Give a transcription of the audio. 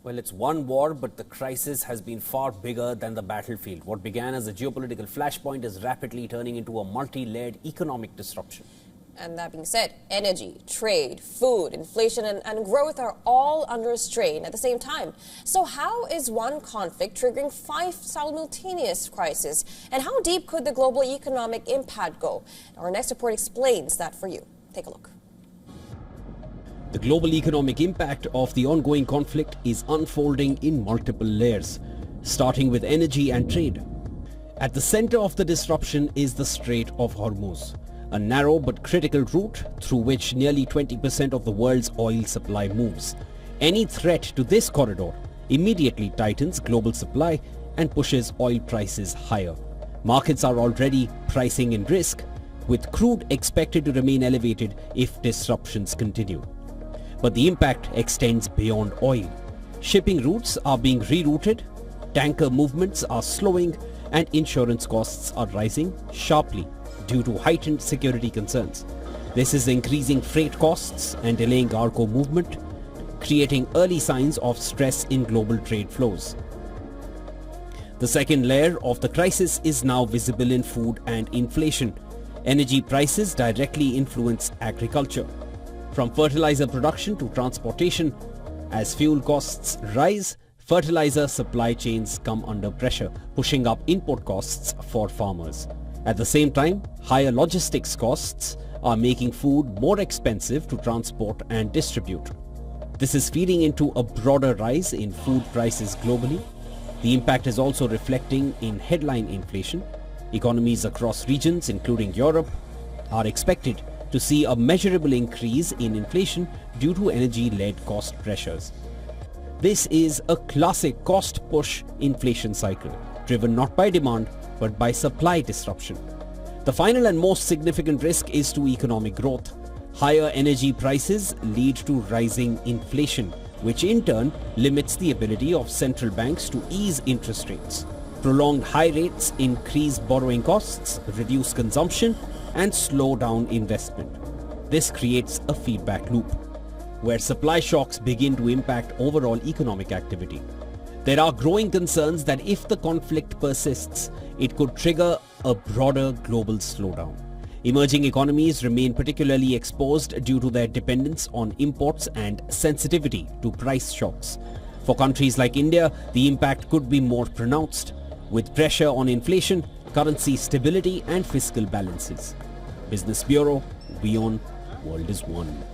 Well, it's one war, but the crisis has been far bigger than the battlefield. What began as a geopolitical flashpoint is rapidly turning into a multi-layered economic disruption. And that being said, energy, trade, food, inflation and growth are all under strain at the same time. So how is one conflict triggering 5 simultaneous crises? And how deep could the global economic impact go? Our next report explains that for you. Take a look. The global economic impact of the ongoing conflict is unfolding in multiple layers, starting with energy and trade. At the center of the disruption is the Strait of Hormuz, a narrow but critical route through which nearly 20% of the world's oil supply moves. Any threat to this corridor immediately tightens global supply and pushes oil prices higher. Markets are already pricing in risk, with crude expected to remain elevated if disruptions continue. But the impact extends beyond oil. Shipping routes are being rerouted, tanker movements are slowing, and insurance costs are rising sharply due to heightened security concerns. This is increasing freight costs and delaying cargo movement, creating early signs of stress in global trade flows. The second layer of the crisis is now visible in food and inflation. Energy prices directly influence agriculture, from fertilizer production to transportation. As fuel costs rise, fertilizer supply chains come under pressure, pushing up input costs for farmers. At the same time, higher logistics costs are making food more expensive to transport and distribute. This is feeding into a broader rise in food prices globally. The impact is also reflecting in headline inflation. Economies across regions, including Europe, are expected to see a measurable increase in inflation due to energy-led cost pressures. This is a classic cost-push inflation cycle, driven not by demand but by supply disruption. The final and most significant risk is to economic growth. Higher energy prices lead to rising inflation, which in turn limits the ability of central banks to ease interest rates. Prolonged high rates increase borrowing costs, reduce consumption, and slow down investment. This creates a feedback loop, where supply shocks begin to impact overall economic activity. There are growing concerns that if the conflict persists, it could trigger a broader global slowdown. Emerging economies remain particularly exposed due to their dependence on imports and sensitivity to price shocks. For countries like India, the impact could be more pronounced, with pressure on inflation, currency stability and fiscal balances. Business Bureau, WION, World is One.